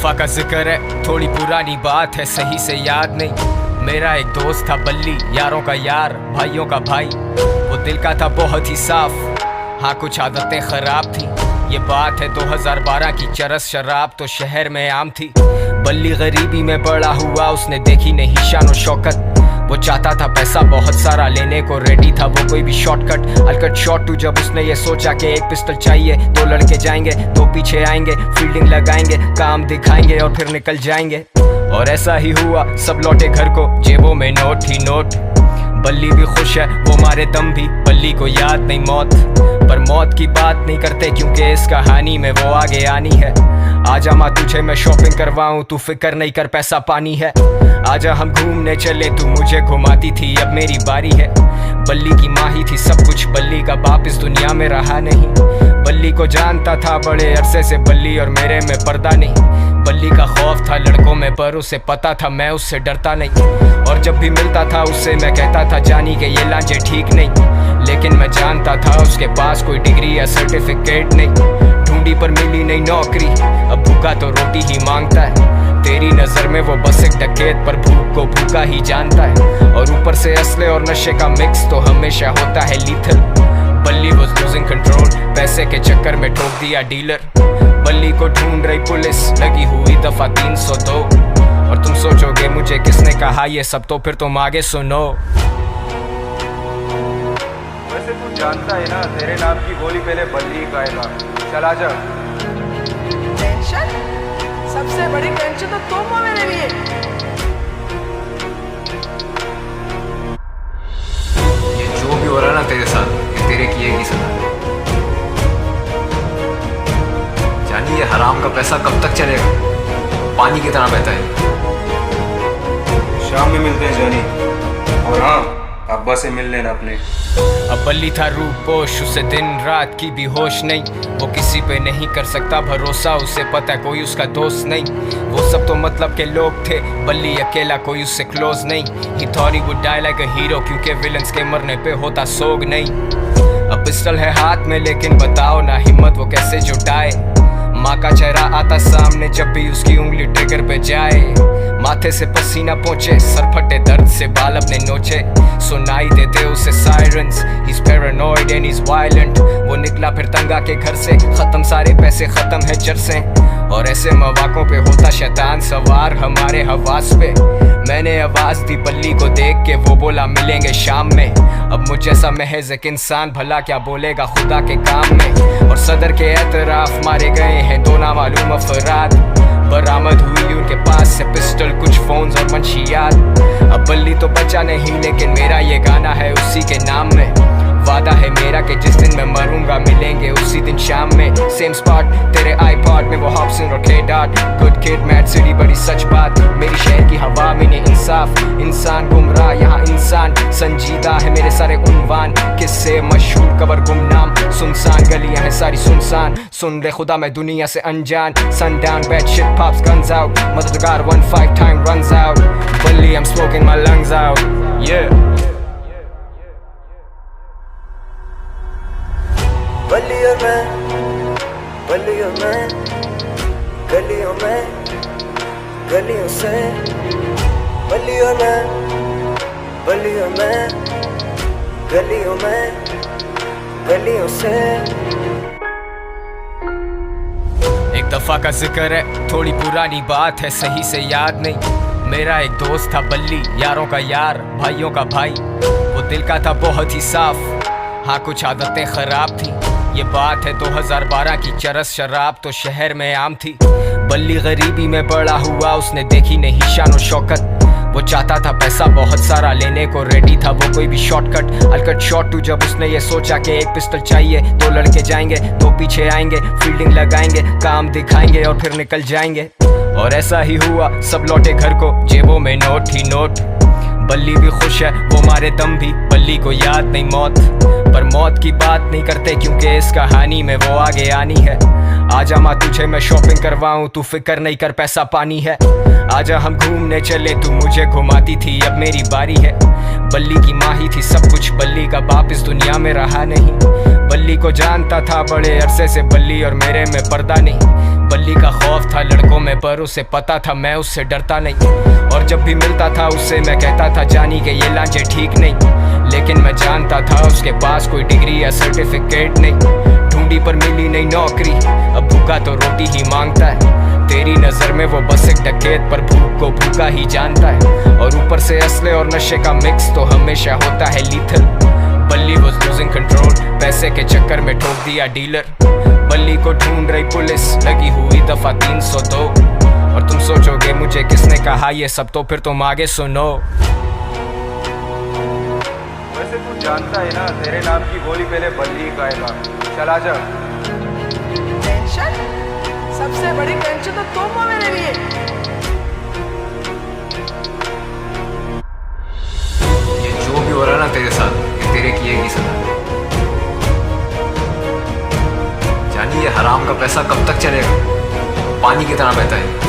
दफा का जिक्र है, थोड़ी पुरानी बात है, सही से याद नहीं। मेरा एक दोस्त था बल्ली, यारों का यार, भाइयों का भाई। वो दिल का था बहुत ही साफ, हाँ कुछ आदतें खराब थी। ये बात है 2012 की, चरस शराब तो शहर में आम थी। बल्ली गरीबी में बड़ा हुआ, उसने देखी नहीं शान और शौकत। वो चाहता था पैसा बहुत सारा, लेने को रेडी था वो कोई भी शॉर्टकट। अलकट शॉट टू जब उसने ये सोचा कि एक पिस्टल चाहिए, दो लड़के जाएंगे, दो पीछे आएंगे, फील्डिंग लगाएंगे, काम दिखाएंगे और फिर निकल जाएंगे। और ऐसा ही हुआ, सब लौटे घर को, जेबों में नोट ही नोट। बल्ली भी खुश है, वो मारे दम भी, बल्ली को याद नहीं मौत। पर मौत की बात नहीं करते क्योंकि इस कहानी में वो आगे आनी है। आजा माँ तुझे मैं शॉपिंग करवाऊं, तू फिक्र नहीं कर पैसा पानी है। आजा हम घूमने चले, तू मुझे घुमाती थी, अब मेरी बारी है। बल्ली की माँ ही थी सब कुछ, बल्ली का बाप इस दुनिया में रहा नहीं। बल्ली को जानता था बड़े अरसे से, बल्ली और मेरे में पर्दा नहीं। बल्ली का खौफ था लड़कों में, पर उसे पता था मैं उससे डरता नहीं। और जब भी मिलता था उससे मैं कहता था जानी के ये लांचे ठीक नहीं। लेकिन मैं जानता था उसके पास कोई डिग्री या सर्टिफिकेट नहीं। ढूंढी पर मिली नहीं नौकरी, अब भूखा तो रोटी ही मांगता है। तेरी नजर में वो बस एक डकैत, पर भूख को भूखा ही जानता है। और ऊपर से असले और नशे का मिक्स तो हमेशा होता है लीथल। बल्ली was losing control, पैसे के चक्कर में ठोक दिया डीलर। बल्ली को ढूंढ रही पुलिस, लगी हुई दफा 302। और तुम सोचोगे मुझे किसने कहा ये सब, तो फिर तुम आगे सुनो। वैसे तू जानता है ना, तेरे नाम की गोली पहले बल्ली खाएगा। चला जा। टेंशन? सबसे बड़ी टेंशन तो तुम हो मेरे लिए। ये जो भी हो रहा है ना तेरे साथ, ये तेरे किए की सजा है। जानी ये हराम का पैसा कब तक चलेगा, पानी की तरह बहता है। शाम में मिलते हैं जानी, और हाँ अब्बा से मिल लेना अपने। अब बल्ली था रूपोश, उसे दिन रात की भी होश नहीं। वो किसी पे नहीं कर सकता भरोसा, उसे पता कोई उसका दोस्त नहीं। वो सब तो मतलब के लोग थे, बल्ली अकेला कोई उससे क्लोज नहीं। He thought he would die like a hero, क्योंकि विलन्स के मरने पे होता सोग नहीं। अब पिस्टल है हाथ में, लेकिन बताओ ना हिम्मत वो कैसे जुटाए। माँ का चेहरा आता सामने जब भी उसकी उंगली ट्रिगर पे जाए। माथे से पसीना पहुंचे, सर फटे दर्द से बाल अपने नोचे। सुनाई देते उसे sirens, he's paranoid and he's violent। वो निकला फिर तंगा के घर से, खत्म सारे पैसे, खत्म है चरसे। और ऐसे मौक़ों पे होता शैतान सवार हमारे हवास पे। मैंने आवाज दी बल्ली को देख के, वो बोला मिलेंगे शाम में। अब मुझ जैसा महज एक इंसान भला क्या बोलेगा खुदा के काम में। और सदर के एतराफ मारे गए हैं दो नामालूम अफराद। बरामद हुई उनके पास से पिस्टल, कुछ फोन्स और मंशियात। अब बल्ली तो बचा नहीं, लेकिन मेरा ये गाना है उसी के नाम में। वादा है मेरा कि जिस दिन मैं मरूंगा मिलेंगे उसी दिन शाम में। सेम स्पॉट तेरे आईपॉड में, वो हॉब्सन और के dot. Good kid mad city बड़ी सच बात, मेरी शहर की हवा में ने इंसाफ। इंसान गुमराह यहाँ इंसान संजीदा है, मेरे सारे उन्वान किससे मशहूर कबर गुमनाम। सुनसान गलियां हैं सारी सुनसान, सुन ले खुदा मैं दुनिया से अनजान। Sundown bad shit pops guns out, मददगार 1-5 time runs out। बल्ली I'm smoking my lungs out, yeah। बल्ली और मैं, बल्ली और मैं, गलियों में, गलियों से। बल्ली और मैं, बल्ली और मैं, गलियों में, गलियों से। एक दफा का जिक्र है, थोड़ी पुरानी बात है, सही से याद नहीं। मेरा एक दोस्त था बल्ली, यारों का यार, भाइयों का भाई। वो दिल का था बहुत ही साफ, हाँ कुछ आदतें खराब थी। ये बात है 2012 की, चरस शराब तो शहर में आम थी। बल्ली गरीबी में बड़ा हुआ, उसने देखी नहीं शान और शौकत। वो चाहता था पैसा बहुत सारा, लेने को रेडी था वो कोई भी शॉर्टकट। अलकट शॉट टू जब उसने ये सोचा कि एक पिस्टल चाहिए, दो लड़के जाएंगे, दो पीछे आएंगे, फील्डिंग लगाएंगे, काम दिखाएंगे और फिर निकल जाएंगे। और ऐसा ही हुआ, सब लौटे घर को, जेबों में नोट ही नोट। बल्ली भी खुश है, वो मारे दम भी, बल्ली को याद नहीं मौत। पर मौत की बात नहीं करते क्योंकि इस कहानी में वो आगे आनी है। आजा माँ तुझे मैं शॉपिंग करवाऊं, तू फिक्र नहीं कर पैसा पानी है। आजा हम घूमने चले, तू मुझे घुमाती थी, अब मेरी बारी है। बल्ली की माँ ही थी सब कुछ, बल्ली का बाप इस दुनिया में रहा नहीं। बल्ली को जानता था बड़े अरसे से, बल्ली और मेरे में पर्दा नहीं। बल्ली का खौफ था लड़कों में, पर उसे पता था मैं उससे डरता नहीं। और जब भी मिलता था उससे मैं कहता था जानी के ये लांचे ठीक नहीं। लेकिन मैं जानता था उसके पास कोई डिग्री या सर्टिफिकेट नहीं। ढूंढी पर मिली नहीं नौकरी, अब भूखा तो रोटी ही मांगता है। तेरी नजर में वो बस एक डकैत, पर भूख को भूखा ही जानता है। और ऊपर से असले और नशे का मिक्स तो हमेशा होता है लीथल। बल्ली was losing control, पैसे के चक्कर में ठोक दिया डीलर। बल्ली को ढूंढ रही पुलिस, लगी हुई दफा 302। और तुम सोचोगे मुझे किसने कहा ये सब, तो फिर तुम आगे सुनो। वैसे तू जानता है ना, तेरे नाम की गोली पहले बल्ली खाएगा। चला जा। टेंशन, सबसे बड़ी टेंशन तो तुम हो मेरे लिए। ये जो भी हो रहा है ना तेरे साथ, ये तेरे किए की सजा है। जानी ये हराम का पैसा कब तक चलेगा, पानी की तरह बहता है।